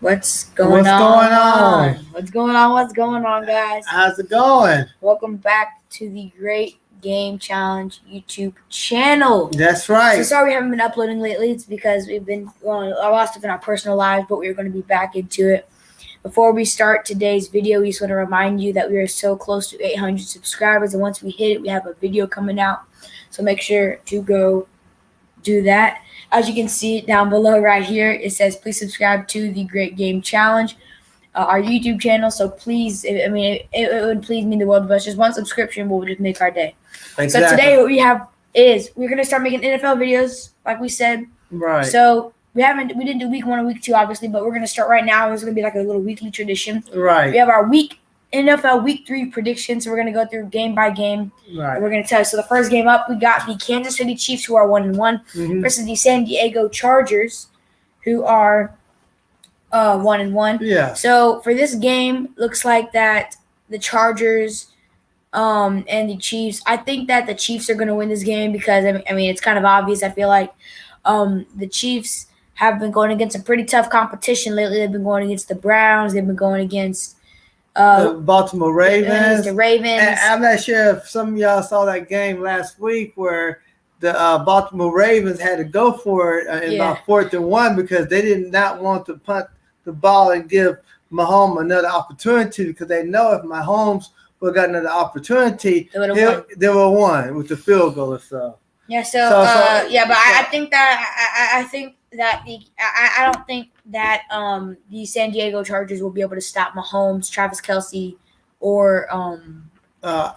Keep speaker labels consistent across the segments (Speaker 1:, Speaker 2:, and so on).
Speaker 1: What's going on? What's going on, guys?
Speaker 2: How's it going?
Speaker 1: Welcome back to the Great Game Challenge YouTube channel.
Speaker 2: That's right.
Speaker 1: So sorry we haven't been uploading lately. It's because we've been going a lot of stuff in our personal lives, but we're going to be back into it. Before we start today's video, we just want to remind you that we are so close to 800 subscribers, and once we hit it, we have a video coming out. So make sure to go do that. As you can see down below right here, it says please subscribe to the Great Game Challenge, our YouTube channel. So please, it would please mean the world to us. Just one subscription will just make our day.
Speaker 2: Exactly.
Speaker 1: So today what we have is we're gonna start making NFL videos, like we said.
Speaker 2: Right.
Speaker 1: So we didn't do week 1 or week 2 obviously, but we're gonna start right now. It's gonna be like a little weekly tradition.
Speaker 2: Right.
Speaker 1: We have our NFL Week 3 predictions. So we're gonna go through game by game.
Speaker 2: Right.
Speaker 1: And we're gonna tell you. So the first game up, we got the Kansas City Chiefs, who are 1-1, versus the San Diego Chargers, who are 1-1.
Speaker 2: Yeah.
Speaker 1: So for this game, looks like that the Chargers and the Chiefs. I think that the Chiefs are gonna win this game because it's kind of obvious. I feel like the Chiefs have been going against some pretty tough competition lately. They've been going against the Browns. They've been going against
Speaker 2: the Baltimore Ravens.
Speaker 1: The Ravens.
Speaker 2: And I'm not sure if some of y'all saw that game last week where the Baltimore Ravens had to go for it in about 4th and 1 because they did not want to punt the ball and give Mahomes another opportunity because they know if Mahomes would have got another opportunity, they would have won with the field goal or so.
Speaker 1: Yeah. But I think that I don't think that the San Diego Chargers will be able to stop Mahomes, Travis Kelce, or I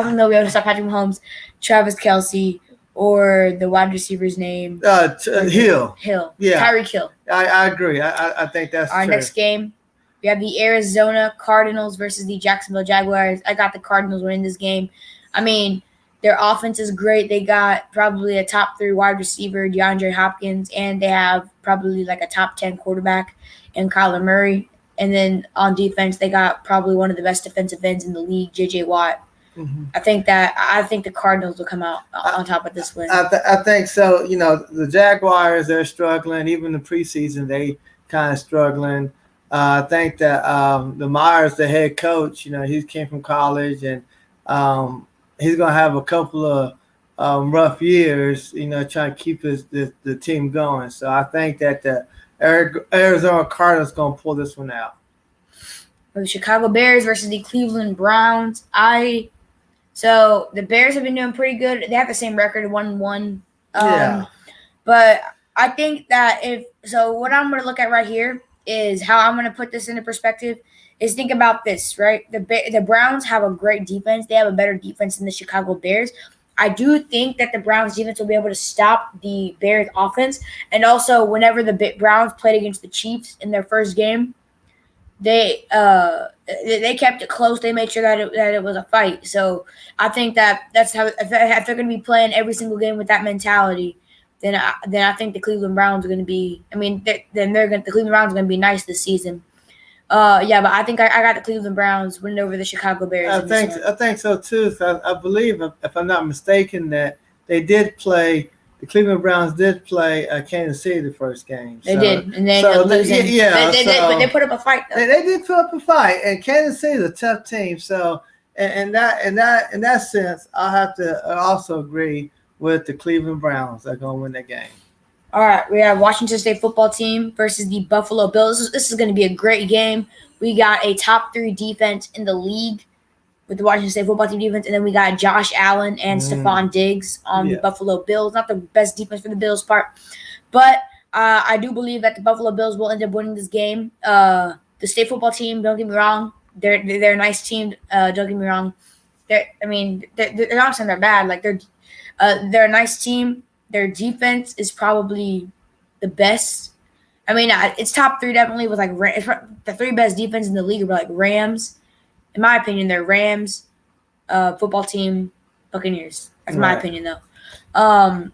Speaker 1: don't know. We'll be able to stop Patrick Mahomes, Travis Kelce, or the wide receiver's name.
Speaker 2: Hill.
Speaker 1: Yeah. Tyreek Hill.
Speaker 2: I agree. I think that's
Speaker 1: our
Speaker 2: true.
Speaker 1: Next game. We have the Arizona Cardinals versus the Jacksonville Jaguars. I got the Cardinals winning this game. I mean, their offense is great. They got probably a top 3 wide receiver, DeAndre Hopkins, and they have probably like a top 10 quarterback in Kyler Murray. And then on defense, they got probably one of the best defensive ends in the league, J.J. Watt. Mm-hmm. I think the Cardinals will come out on top of this win.
Speaker 2: I think so. You know, the Jaguars, they're struggling. Even the preseason, they kind of struggling. I think that the Myers, the head coach, you know, he came from college and he's going to have a couple of rough years, you know, trying to keep the team going. So I think that the Arizona Cardinals going to pull this one out.
Speaker 1: The Chicago Bears versus the Cleveland Browns. So the Bears have been doing pretty good. They have the same record, 1-1. But I think that what I'm going to look at right here is how I'm going to put this into perspective. Is think about this, right? The Browns have a great defense. They have a better defense than the Chicago Bears. I do think that the Browns defense will be able to stop the Bears offense. And also, whenever the Browns played against the Chiefs in their first game, they kept it close. They made sure that it was a fight. So I think that's how if they're going to be playing every single game with that mentality, then I think the Cleveland Browns are going to be. The Cleveland Browns are going to be nice this season. But I think I got the Cleveland Browns winning over the Chicago Bears.
Speaker 2: I think so too. So I believe, if I'm not mistaken, that the Cleveland Browns did play Kansas City the first game.
Speaker 1: They did, and they ended up losing. But they put up a fight though.
Speaker 2: They did put up a fight, and Kansas City is a tough team. So, in that sense, I'll have to also agree with the Cleveland Browns. They're going to win that game.
Speaker 1: All right, we have Washington State football team versus the Buffalo Bills. This is going to be a great game. We got a top 3 defense in the league with the Washington State football team defense, and then we got Josh Allen and Stephon Diggs on the Buffalo Bills. Not the best defense for the Bills part, but I do believe that the Buffalo Bills will end up winning this game. The State football team, don't get me wrong, they're a nice team. Don't get me wrong. They're not saying they're bad. Like they're a nice team. Their defense is probably the best. It's top 3 definitely with like the 3 best defense in the league are like Rams. In my opinion, they're Rams, football team, Buccaneers. That's my opinion though.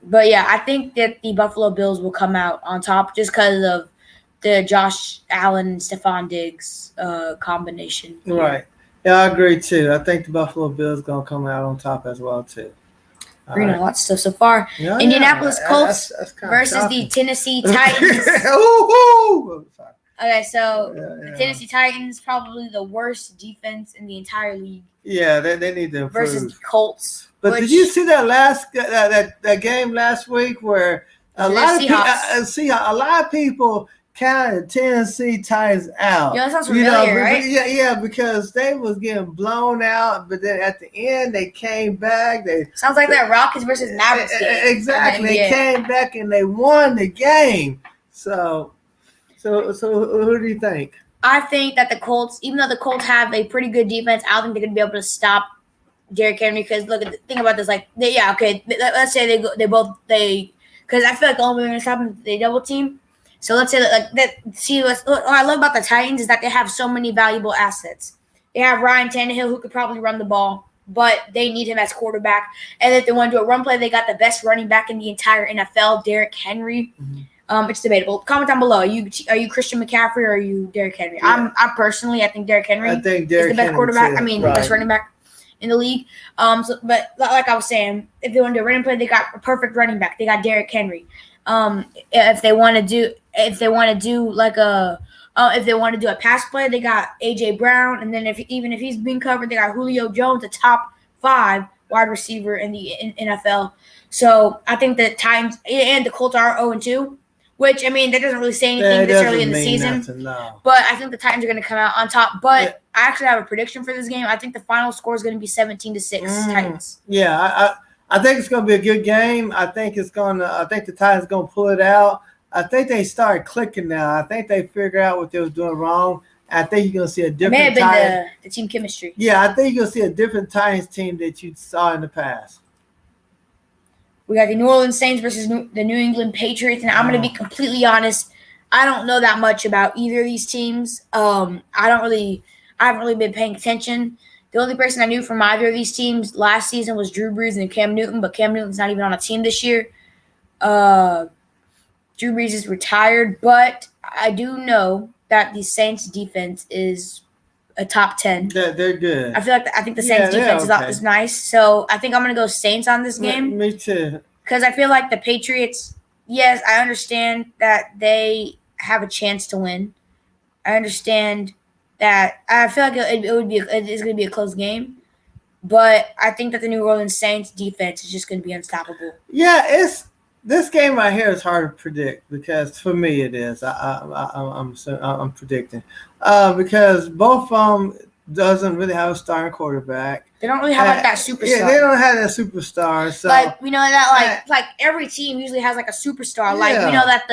Speaker 1: But yeah, I think that the Buffalo Bills will come out on top just because of the Josh Allen and Stephon Diggs combination.
Speaker 2: Right. Yeah, I agree too. I think the Buffalo Bills gonna come out on top as well too.
Speaker 1: We're doing a lot of stuff so far. Indianapolis Colts
Speaker 2: that's
Speaker 1: versus
Speaker 2: shocking.
Speaker 1: the Tennessee Titans. Okay, so the Tennessee Titans, probably the worst defense in the entire league.
Speaker 2: Yeah, they need to improve.
Speaker 1: Versus the Colts.
Speaker 2: But did you see that game last week where a lot of people counted Tennessee Titans out?
Speaker 1: Yeah, that sounds familiar, right?
Speaker 2: Yeah, because they was getting blown out, but then at the end they came back.
Speaker 1: Sounds like that Rockets versus Mavericks game.
Speaker 2: Exactly, they came back and they won the game. So who do you think?
Speaker 1: I think that the Colts, even though the Colts have a pretty good defense, I don't think they're going to be able to stop Derrick Henry. Because think about this. Like, let's say because I feel like the only way they're going to stop him, they double team. So let's say what I love about the Titans is that they have so many valuable assets. They have Ryan Tannehill, who could probably run the ball, but they need him as quarterback. And if they want to do a run play, they got the best running back in the entire NFL, Derrick Henry. Mm-hmm. It's debatable. Comment down below. Are you Christian McCaffrey or are you Derrick Henry? Yeah. I think Derrick Henry is the best quarterback. The best running back in the league. But like I was saying, if they want to do a running play, they got a perfect running back. They got Derrick Henry. If they want to do a pass play, they got AJ Brown. And then if he's being covered, they got Julio Jones, the top 5 wide receiver in the NFL. So I think the Titans and the Colts are 0-2. Which, that doesn't really say anything this early in the season. But I think the Titans are going to come out on top. But I actually have a prediction for this game. I think the final score is going to be 17-6 Titans.
Speaker 2: Yeah, I think it's going to be a good game. I think the Titans are going to pull it out. I think they started clicking now. I think they figured out what they was doing wrong. I think you're going to see a different
Speaker 1: Titans. It may have been the team chemistry.
Speaker 2: Yeah, I think you're going to see a different Titans team that you saw in the past.
Speaker 1: We got the New Orleans Saints versus the New England Patriots, and I'm going to be completely honest. I don't know that much about either of these teams. I haven't really been paying attention. The only person I knew from either of these teams last season was Drew Brees and Cam Newton, but Cam Newton's not even on a team this year. Drew Brees is retired, but I do know that the Saints defense is a top 10.
Speaker 2: They're good.
Speaker 1: I think the Saints defense is nice. So I think I'm going to go Saints on this game.
Speaker 2: Me too.
Speaker 1: Because I feel like the Patriots, yes, I understand that they have a chance to win. I understand that I feel like it's going to be a close game. But I think that the New Orleans Saints defense is just going to be unstoppable.
Speaker 2: Yeah, this game right here is hard to predict because for me it is. I'm predicting because both of them doesn't really have a starting quarterback.
Speaker 1: They don't really have that superstar.
Speaker 2: Yeah, they don't have that superstar. So
Speaker 1: we know that like every team usually has like a superstar. Yeah. Like we know that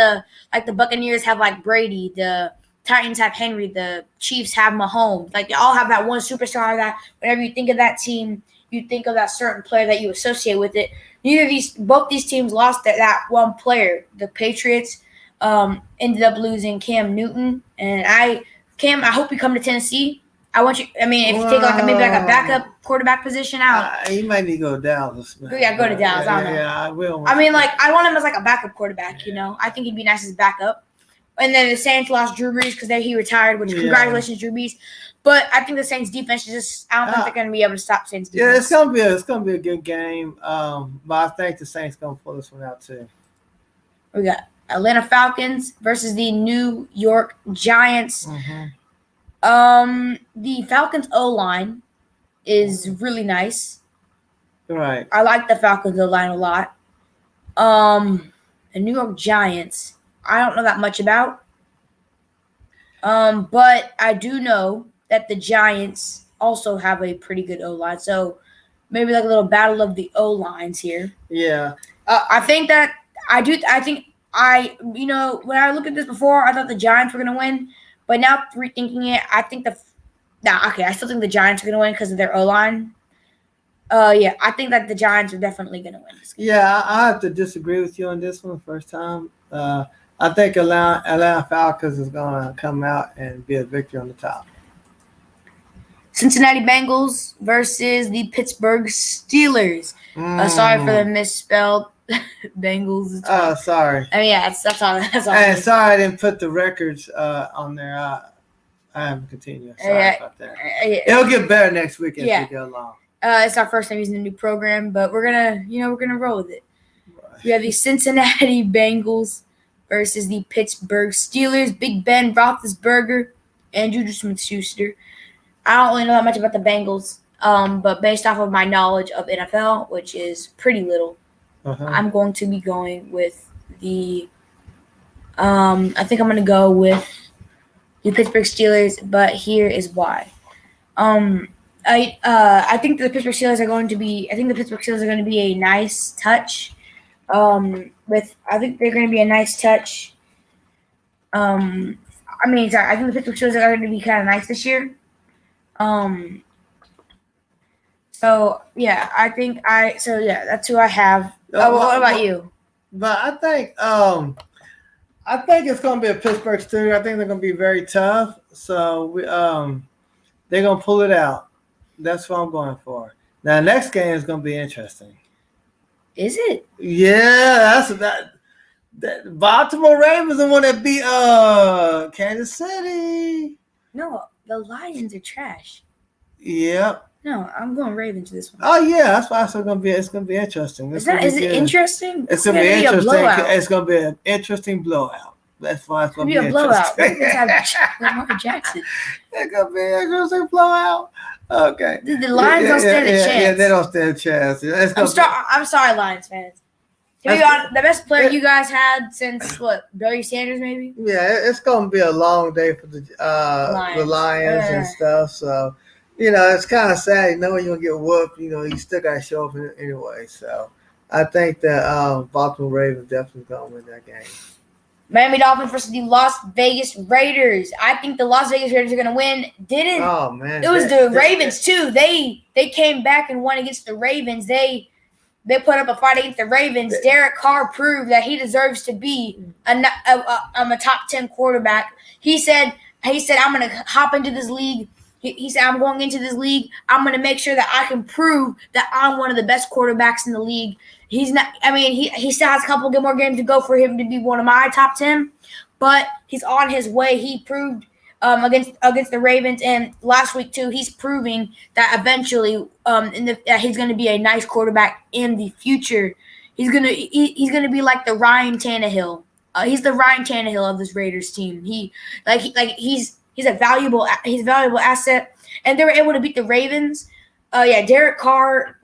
Speaker 1: the Buccaneers have like Brady, the Titans have Henry, the Chiefs have Mahomes. Like they all have that one superstar that whenever you think of that team, you think of that certain player that you associate with it. Both these teams lost that one player. The Patriots ended up losing Cam Newton, and I hope you come to Tennessee. I want you. If you take maybe a backup quarterback position out,
Speaker 2: you might need to go to Dallas. Man.
Speaker 1: Yeah, go to Dallas. I don't know.
Speaker 2: Yeah, I will.
Speaker 1: I want him as like a backup quarterback. You know, I think he'd be nice as backup. And then the Saints lost Drew Brees because he retired. Which congratulations, Drew Brees. But I think the Saints defense is I don't think they're going to be able to stop Saints defense.
Speaker 2: Yeah, it's gonna be a good game. But I think the Saints gonna pull this one out too.
Speaker 1: We got Atlanta Falcons versus the New York Giants.
Speaker 2: Mm-hmm.
Speaker 1: The Falcons O-line is really nice.
Speaker 2: Right.
Speaker 1: I like the Falcons O-line a lot. The New York Giants, I don't know that much about. But I do know that the Giants also have a pretty good O-line. So maybe like a little battle of the O-lines here.
Speaker 2: Yeah.
Speaker 1: I think when I looked at this before, I thought the Giants were going to win. But now rethinking it, I still think the Giants are going to win because of their O-line. I think that the Giants are definitely going to win this game.
Speaker 2: Yeah, I have to disagree with you on this one first time. I think Atlanta Falcons is going to come out and be a victory on the top.
Speaker 1: Cincinnati Bengals versus the Pittsburgh Steelers. Sorry for the misspelled Bengals.
Speaker 2: Oh, sorry.
Speaker 1: That's all.
Speaker 2: And sorry I didn't put the records on there. I haven't continued. Sorry about that. It'll get better next week as we go along.
Speaker 1: It's our first time using the new program, but we're gonna roll with it. Right. We have the Cincinnati Bengals versus the Pittsburgh Steelers. Big Ben Roethlisberger and Juju Smith-Schuster. I don't really know that much about the Bengals, but based off of my knowledge of NFL, which is pretty little, I'm going to be going with the I think I'm going to go with the Pittsburgh Steelers, but here is why. I think the Pittsburgh Steelers are going to be. I think the Pittsburgh Steelers are going to be a nice touch. I think they're going to be a nice touch. I think the Pittsburgh Steelers are going to be kind of nice this year. So that's who I have. What about you?
Speaker 2: But I think it's going to be a Pittsburgh Steelers. I think they're going to be very tough. So they're going to pull it out. That's what I'm going for. Now, next game is going to be interesting.
Speaker 1: Is it?
Speaker 2: Yeah, that Baltimore Ravens are the one that beat Kansas City.
Speaker 1: No, the Lions are trash.
Speaker 2: Yep.
Speaker 1: No, I'm going Ravens this one.
Speaker 2: Oh yeah, that's why it's gonna be interesting.
Speaker 1: Is it interesting?
Speaker 2: It's gonna be interesting. It's gonna be an interesting blowout. That's why it's gonna be a blowout.
Speaker 1: Lamar Jackson.
Speaker 2: It's gonna be an interesting blowout. Okay.
Speaker 1: The Lions don't stand a chance.
Speaker 2: Yeah, they don't stand a chance.
Speaker 1: I'm sorry, Lions fans. To be honest, the best player you guys had since Barry Sanders, maybe?
Speaker 2: Yeah, it's gonna be a long day for the Lions and stuff. So, it's kind of sad. You know, you're gonna get whooped. You still gotta show up anyway. So, I think that Baltimore Ravens definitely gonna win that game.
Speaker 1: Miami Dolphins versus the Las Vegas Raiders. I think the Las Vegas Raiders are going to win.
Speaker 2: Oh, man.
Speaker 1: It was the Ravens, too. They came back and won against the Ravens. They put up a fight against the Ravens. Derek Carr proved that he deserves to be a top 10 quarterback. He said, I'm going to hop into this league. He said, I'm going into this league. I'm going to make sure that I can prove that I'm one of the best quarterbacks in the league. He's not. I mean, he still has a couple more games to go for him to be one of my top 10, but he's on his way. He proved against the Ravens, and last week too, he's proving that eventually he's going to be a nice quarterback in the future. He's gonna be like the Ryan Tannehill. He's the Ryan Tannehill of this Raiders team. He's a valuable asset, and they were able to beat the Ravens. Derek Carr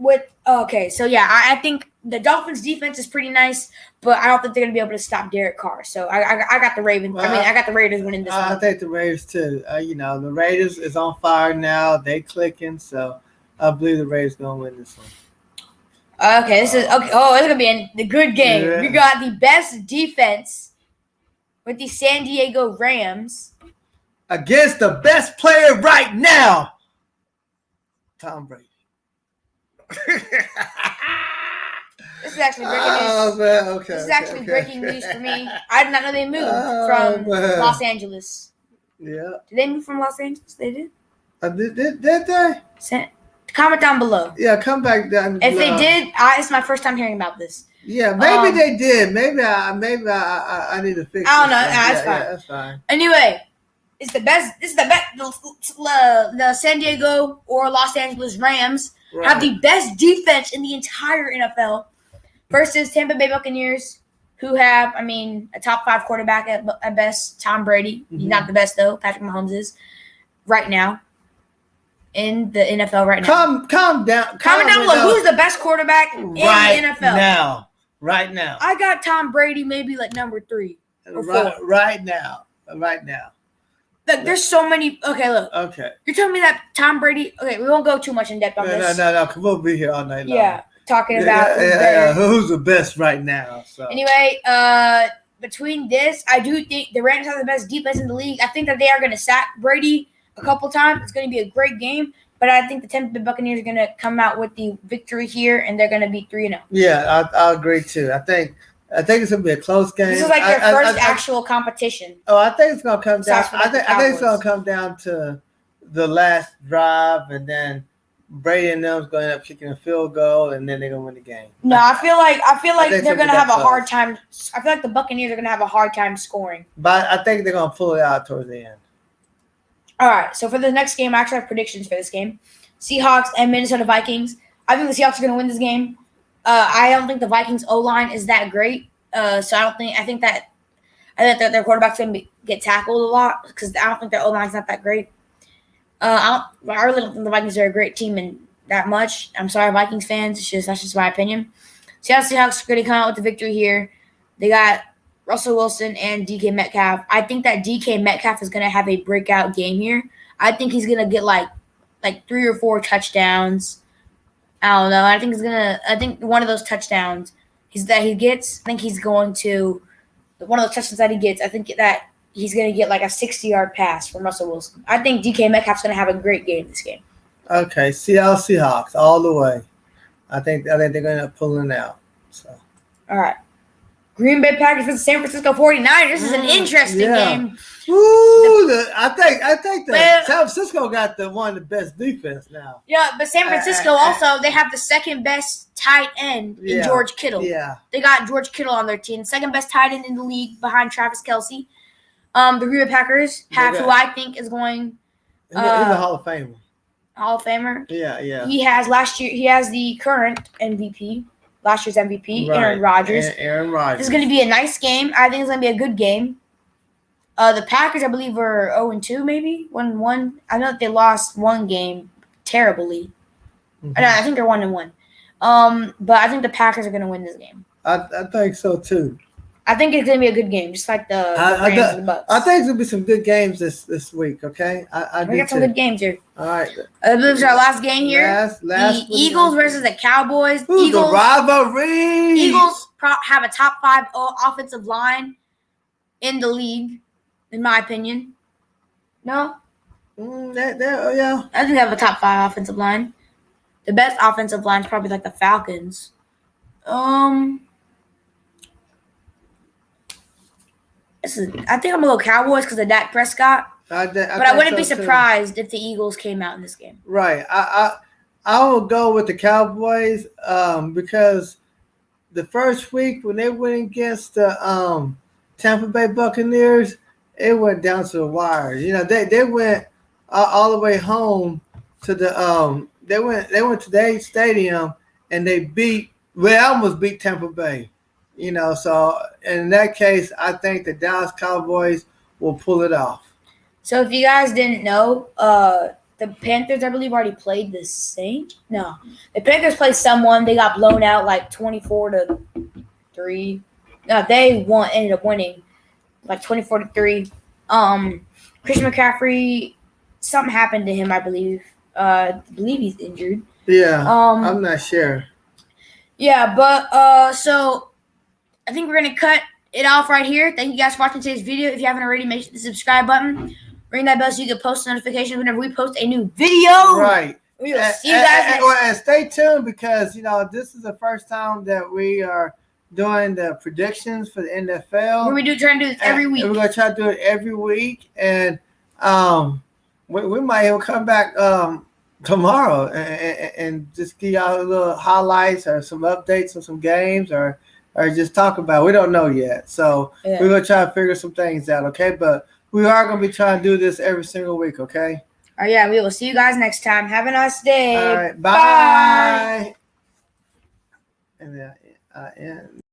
Speaker 1: I think the Dolphins' defense is pretty nice, but I don't think they're going to be able to stop Derek Carr. So I got the Ravens. I got the Raiders winning this one.
Speaker 2: I think the Raiders too. The Raiders is on fire now. They clicking, so I believe the Raiders going to win this one.
Speaker 1: Okay, this is okay. Oh, it's going to be a good game. Yeah. We got the best defense with the San Diego Rams
Speaker 2: against the best player right now, Tom Brady.
Speaker 1: This is actually breaking news.
Speaker 2: Oh, man. Okay.
Speaker 1: This is actually breaking news for me. I did not know they moved from Los Angeles.
Speaker 2: Yeah.
Speaker 1: Did they move from Los Angeles? They did?
Speaker 2: Did they?
Speaker 1: Comment down below.
Speaker 2: Yeah, come back down.
Speaker 1: If they did, it's my first time hearing about this.
Speaker 2: Yeah, maybe they did. Maybe I need to fix it.
Speaker 1: I don't know. That's fine.
Speaker 2: Yeah, that's fine.
Speaker 1: Anyway, it's the best. This is the best. The San Diego or Los Angeles Rams have the best defense in the entire NFL versus Tampa Bay Buccaneers, who have, a top 5 quarterback at best, Tom Brady. Mm-hmm. He's not the best, though. Patrick Mahomes is right now in the NFL right now.
Speaker 2: Calm down.
Speaker 1: Comment down below. Who's the best quarterback in the NFL?
Speaker 2: Right now.
Speaker 1: I got Tom Brady maybe like number 3 or 4.
Speaker 2: Right now.
Speaker 1: Look, there's so many. Okay, look.
Speaker 2: Okay.
Speaker 1: You're telling me that Tom Brady. Okay, we won't go too much in depth on this.
Speaker 2: No. Come on, be here all night long.
Speaker 1: Yeah, talking about
Speaker 2: who's the best right now. So
Speaker 1: anyway, between this, I do think the Rams have the best defense in the league. I think that they are going to sack Brady a couple times. It's going to be a great game, but I think the Tampa Bay Buccaneers are going to come out with the victory here, and they're going to be 3-0.
Speaker 2: Yeah, I agree too. I think it's gonna be a close game.
Speaker 1: This is like their first actual competition.
Speaker 2: Oh, I think it's gonna come down. I think it's gonna come down to the last drive, and then Brady and them's going to end up kicking a field goal, and then they're gonna win the game.
Speaker 1: No, I feel like they're gonna have a hard time. I feel like the Buccaneers are gonna have a hard time scoring.
Speaker 2: But I think they're gonna pull it out towards the end.
Speaker 1: All right. So for the next game, I actually have predictions for this game: Seahawks and Minnesota Vikings. I think the Seahawks are gonna win this game. I don't think the Vikings O-line is that great. So I think that I think that their quarterback's going to get tackled a lot because I don't think their O-line's not that great. I really don't think the Vikings are a great team in that much. I'm sorry, Vikings fans. That's just my opinion. Seattle Seahawks are going to come out with the victory here. They got Russell Wilson and DK Metcalf. I think that DK Metcalf is going to have a breakout game here. I think he's going to get like 3 or 4 touchdowns. I don't know. I think one of those touchdowns one of those touchdowns that he gets, I think that he's going to get like a 60-yard pass from Russell Wilson. I think DK Metcalf's going to have a great game this game.
Speaker 2: Okay, Seattle Seahawks all the way. I think they're going to end up pulling it out. So.
Speaker 1: All right. Green Bay Packers versus San Francisco 49ers. This is an interesting game.
Speaker 2: Ooh, I think that San Francisco got one of the best defense now.
Speaker 1: Yeah, but San Francisco also, they have the second best tight end in George Kittle.
Speaker 2: Yeah.
Speaker 1: They got George Kittle on their team. Second best tight end in the league behind Travis Kelce. The Green Bay Packers have who I think is going.
Speaker 2: He's a Hall of Famer.
Speaker 1: Hall of Famer.
Speaker 2: Yeah.
Speaker 1: He has the current MVP. Last year's MVP, right. Aaron Rodgers.
Speaker 2: Aaron Rodgers.
Speaker 1: This is going to be a nice game. I think it's going to be a good game. The Packers, I believe, were 0-2, maybe 1-1. I know that they lost one game terribly. Mm-hmm. I think they're 1-1. But I think the Packers are going to win this game.
Speaker 2: I think so too.
Speaker 1: I think it's going to be a good game, just like the Rams and the Bucks.
Speaker 2: I think there's going to be some good games this week. Okay,
Speaker 1: we got some good games here.
Speaker 2: All right,
Speaker 1: this is our last game here.
Speaker 2: Last
Speaker 1: the Eagles versus the Cowboys.
Speaker 2: The rivalry.
Speaker 1: Eagles have a top 5 offensive line in the league, in my opinion. No.
Speaker 2: Yeah.
Speaker 1: I think they have a top 5 offensive line. The best offensive line is probably like the Falcons. I think I'm going to go Cowboys because of Dak Prescott. But I wouldn't be surprised if the Eagles came out in this game.
Speaker 2: Right. I will go with the Cowboys because the first week when they went against the Tampa Bay Buccaneers, it went down to the wires. You know, they went all the way home to the they went to their stadium and they almost beat Tampa Bay. You know, so in that case, I think the Dallas Cowboys will pull it off.
Speaker 1: So if you guys didn't know, the Panthers, I believe, already played the Saints. No, the Panthers played someone. They got blown out like 24-3. No, they ended up winning like 24-3. Christian McCaffrey, something happened to him, I believe. I believe he's injured.
Speaker 2: Yeah, I'm not sure.
Speaker 1: Yeah, but so I think we're going to cut it off right here. Thank you guys for watching today's video. If you haven't already, make sure to subscribe button. Ring that bell so you can post notifications whenever we post a new video.
Speaker 2: Right.
Speaker 1: We will see you guys
Speaker 2: and stay tuned because, you know, this is the first time that we are doing the predictions for the NFL.
Speaker 1: We're trying to do this every week.
Speaker 2: We're going to try to do it every week. And we might even come back tomorrow and just give y'all a little highlights or some updates on some games or just talk about it. We don't know yet. So we're going to try to figure some things out, okay? But we are going to be trying to do this every single week, okay?
Speaker 1: All right, yeah, we will see you guys next time. Have a nice day.
Speaker 2: All right, bye. And